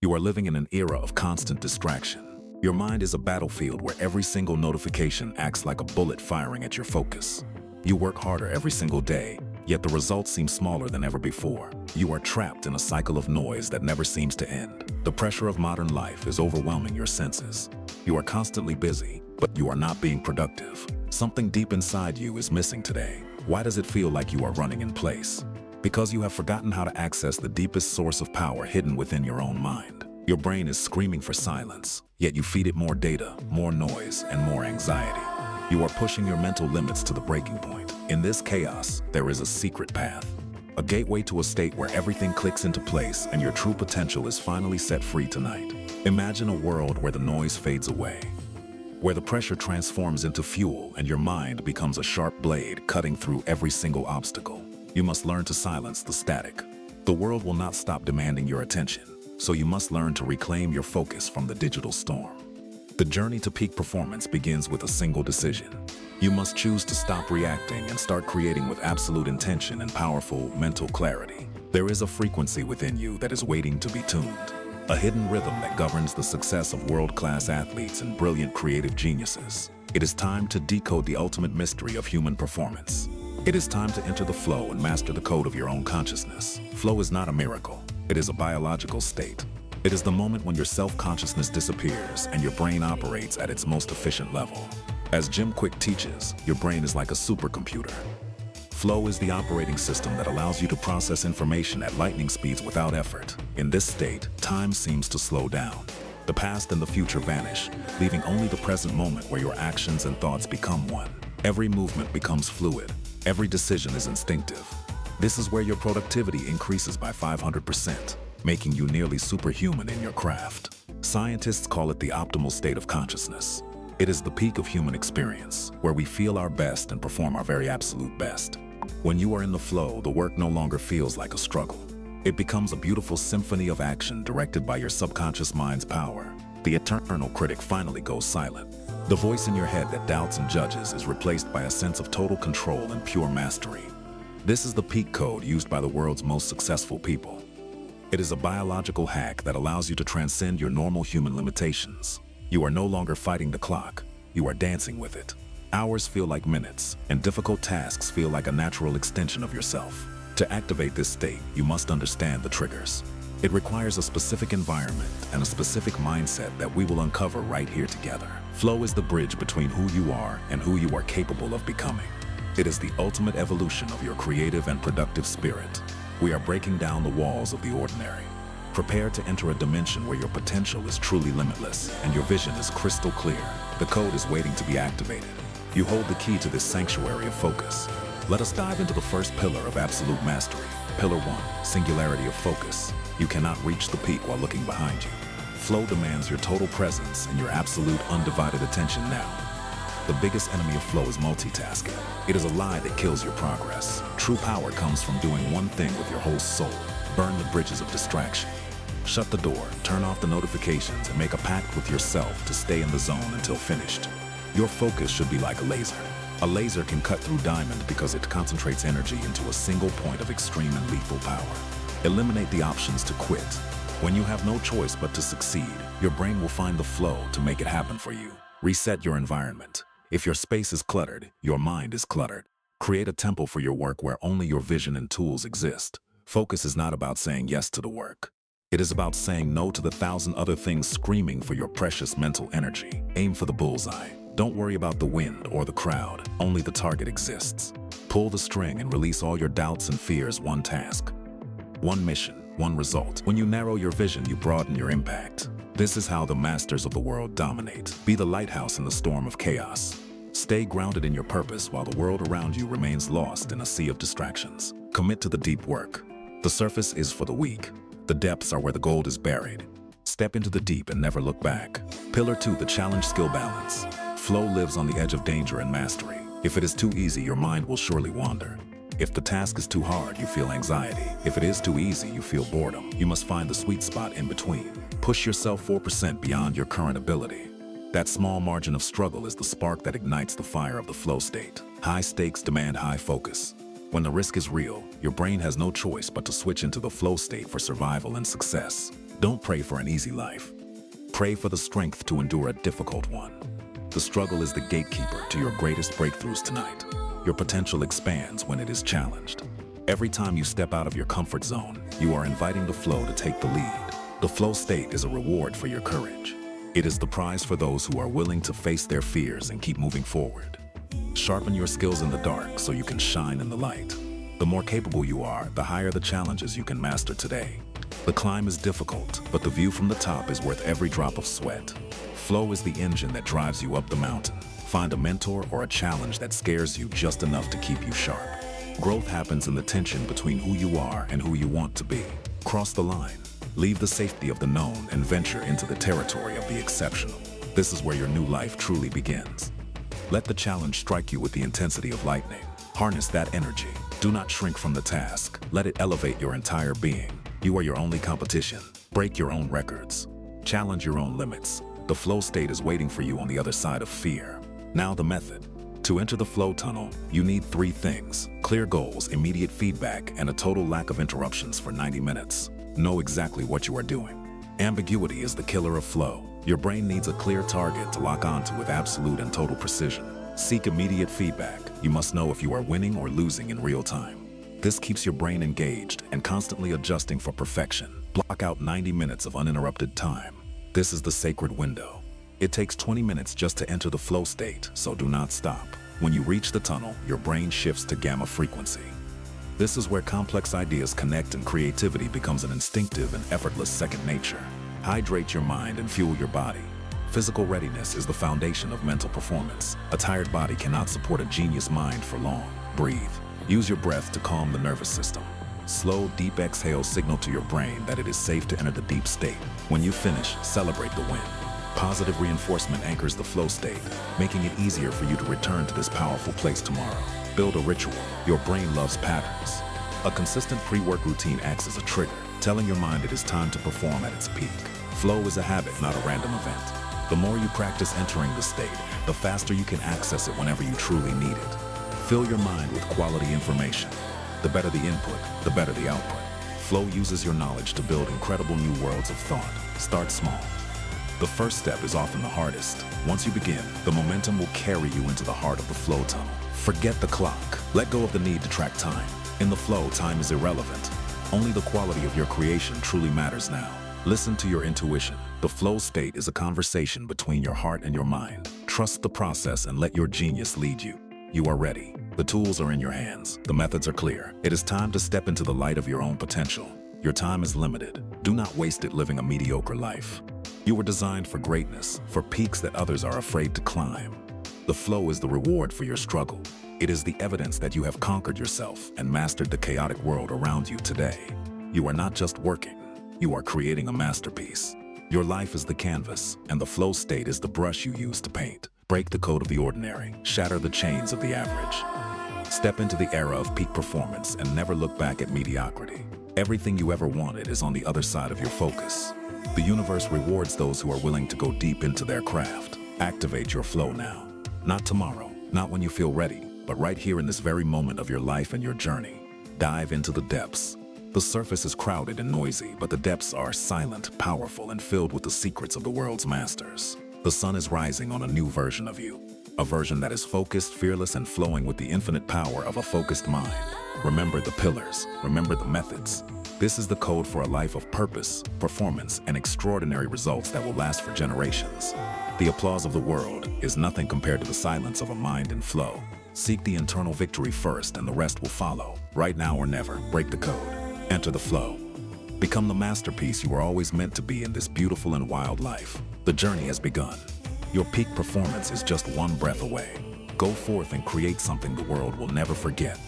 You are living in an era of constant distraction. Your mind is a battlefield where every single notification acts like a bullet firing at your focus. You work harder every single day, yet the results seem smaller than ever before. You are trapped in a cycle of noise that never seems to end. The pressure of modern life is overwhelming your senses. You are constantly busy, but you are not being productive. Something deep inside you is missing today. Why does it feel like you are running in place? Because you have forgotten how to access the deepest source of power hidden within your own mind. Your brain is screaming for silence, yet you feed it more data, more noise, and more anxiety. You are pushing your mental limits to the breaking point. In this chaos, there is a secret path. A gateway to a state where everything clicks into place and your true potential is finally set free tonight. Imagine a world where the noise fades away, where the pressure transforms into fuel and your mind becomes a sharp blade cutting through every single obstacle. You must learn to silence the static. The world will not stop demanding your attention, so you must learn to reclaim your focus from the digital storm. The journey to peak performance begins with a single decision. You must choose to stop reacting and start creating with absolute intention and powerful mental clarity. There is a frequency within you that is waiting to be tuned, a hidden rhythm that governs the success of world-class athletes and brilliant creative geniuses. It is time to decode the ultimate mystery of human performance. It is time to enter the flow and master the code of your own consciousness. Flow is not a miracle. It is a biological state. It is the moment when your self-consciousness disappears and your brain operates at its most efficient level. As Jim Quick teaches, your brain is like a supercomputer. Flow is the operating system that allows you to process information at lightning speeds without effort. In this state, time seems to slow down. The past and the future vanish, leaving only the present moment where your actions and thoughts become one. Every movement becomes fluid. Every decision is instinctive. This is where your productivity increases by 500%, making you nearly superhuman in your craft. Scientists call it the optimal state of consciousness. It is the peak of human experience, where we feel our best and perform our very absolute best. When you are in the flow, the work no longer feels like a struggle. It becomes a beautiful symphony of action directed by your subconscious mind's power. The eternal critic finally goes silent. The voice in your head that doubts and judges is replaced by a sense of total control and pure mastery. This is the peak code used by the world's most successful people. It is a biological hack that allows you to transcend your normal human limitations. You are no longer fighting the clock, you are dancing with it. Hours feel like minutes, and difficult tasks feel like a natural extension of yourself. To activate this state, you must understand the triggers. It requires a specific environment and a specific mindset that we will uncover right here together. Flow is the bridge between who you are and who you are capable of becoming. It is the ultimate evolution of your creative and productive spirit. We are breaking down the walls of the ordinary. Prepare to enter a dimension where your potential is truly limitless and your vision is crystal clear. The code is waiting to be activated. You hold the key to this sanctuary of focus. Let us dive into the first pillar of absolute mastery. Pillar 1, singularity of focus. You cannot reach the peak while looking behind you. Flow demands your total presence and your absolute undivided attention now. The biggest enemy of flow is multitasking. It is a lie that kills your progress. True power comes from doing one thing with your whole soul. Burn the bridges of distraction. Shut the door, turn off the notifications, and make a pact with yourself to stay in the zone until finished. Your focus should be like a laser. A laser can cut through diamond because it concentrates energy into a single point of extreme and lethal power. Eliminate the options to quit. When you have no choice but to succeed, your brain will find the flow to make it happen for you. Reset your environment. If your space is cluttered, your mind is cluttered. Create a temple for your work where only your vision and tools exist. Focus is not about saying yes to the work. It is about saying no to the 1,000 other things screaming for your precious mental energy. Aim for the bullseye. Don't worry about the wind or the crowd. Only the target exists. Pull the string and release all your doubts and fears. One task, one mission, one result. When you narrow your vision, you broaden your impact. This is how the masters of the world dominate. Be the lighthouse in the storm of chaos. Stay grounded in your purpose while the world around you remains lost in a sea of distractions. Commit to the deep work. The surface is for the weak. The depths are where the gold is buried. Step into the deep and never look back. Pillar 2, the challenge skill balance. Flow lives on the edge of danger and mastery. If it is too easy, your mind will surely wander. If the task is too hard, you feel anxiety. If it is too easy, you feel boredom. You must find the sweet spot in between. Push yourself 4% beyond your current ability. That small margin of struggle is the spark that ignites the fire of the flow state. High stakes demand high focus. When the risk is real, your brain has no choice but to switch into the flow state for survival and success. Don't pray for an easy life. Pray for the strength to endure a difficult one. The struggle is the gatekeeper to your greatest breakthroughs tonight. Your potential expands when it is challenged. Every time you step out of your comfort zone, you are inviting the flow to take the lead. The flow state is a reward for your courage. It is the prize for those who are willing to face their fears and keep moving forward. Sharpen your skills in the dark so you can shine in the light. The more capable you are, the higher the challenges you can master today. The climb is difficult, but the view from the top is worth every drop of sweat. Flow is the engine that drives you up the mountain. Find a mentor or a challenge that scares you just enough to keep you sharp. Growth happens in the tension between who you are and who you want to be. Cross the line. Leave the safety of the known and venture into the territory of the exceptional. This is where your new life truly begins. Let the challenge strike you with the intensity of lightning. Harness that energy. Do not shrink from the task. Let it elevate your entire being. You are your only competition. Break your own records. Challenge your own limits. The flow state is waiting for you on the other side of fear. Now the method. To enter the flow tunnel, you need 3 things: clear goals, immediate feedback, and a total lack of interruptions for 90 minutes. Know exactly what you are doing. Ambiguity is the killer of flow. Your brain needs a clear target to lock onto with absolute and total precision. Seek immediate feedback. You must know if you are winning or losing in real time. This keeps your brain engaged and constantly adjusting for perfection. Block out 90 minutes of uninterrupted time. This is the sacred window. It takes 20 minutes just to enter the flow state, so do not stop. When you reach the tunnel, your brain shifts to gamma frequency. This is where complex ideas connect and creativity becomes an instinctive and effortless second nature. Hydrate your mind and fuel your body. Physical readiness is the foundation of mental performance. A tired body cannot support a genius mind for long. Breathe. Use your breath to calm the nervous system. Slow, deep exhales signal to your brain that it is safe to enter the deep state. When you finish, celebrate the win. Positive reinforcement anchors the flow state, making it easier for you to return to this powerful place tomorrow. Build a ritual. Your brain loves patterns. A consistent pre-work routine acts as a trigger, telling your mind it is time to perform at its peak. Flow is a habit, not a random event. The more you practice entering the state, the faster you can access it whenever you truly need it. Fill your mind with quality information. The better the input, the better the output. Flow uses your knowledge to build incredible new worlds of thought. Start small. The first step is often the hardest. Once you begin, the momentum will carry you into the heart of the flow tunnel. Forget the clock. Let go of the need to track time. In the flow, time is irrelevant. Only the quality of your creation truly matters now. Listen to your intuition. The flow state is a conversation between your heart and your mind. Trust the process and let your genius lead you. You are ready. The tools are in your hands. The methods are clear. It is time to step into the light of your own potential. Your time is limited. Do not waste it living a mediocre life. You were designed for greatness, for peaks that others are afraid to climb. The flow is the reward for your struggle. It is the evidence that you have conquered yourself and mastered the chaotic world around you today. You are not just working. You are creating a masterpiece. Your life is the canvas, and the flow state is the brush you use to paint. Break the code of the ordinary. Shatter the chains of the average. Step into the era of peak performance and never look back at mediocrity. Everything you ever wanted is on the other side of your focus. The universe rewards those who are willing to go deep into their craft. Activate your flow now. Not tomorrow, not when you feel ready, but right here in this very moment of your life and your journey. Dive into the depths. The surface is crowded and noisy, but the depths are silent, powerful, and filled with the secrets of the world's masters. The sun is rising on a new version of you. A version that is focused, fearless, and flowing with the infinite power of a focused mind. Remember the pillars. Remember the methods. This is the code for a life of purpose, performance, and extraordinary results that will last for generations. The applause of the world is nothing compared to the silence of a mind in flow. Seek the internal victory first and the rest will follow. Right now or never, break the code. Enter the flow. Become the masterpiece you were always meant to be in this beautiful and wild life. The journey has begun. Your peak performance is just one breath away. Go forth and create something the world will never forget.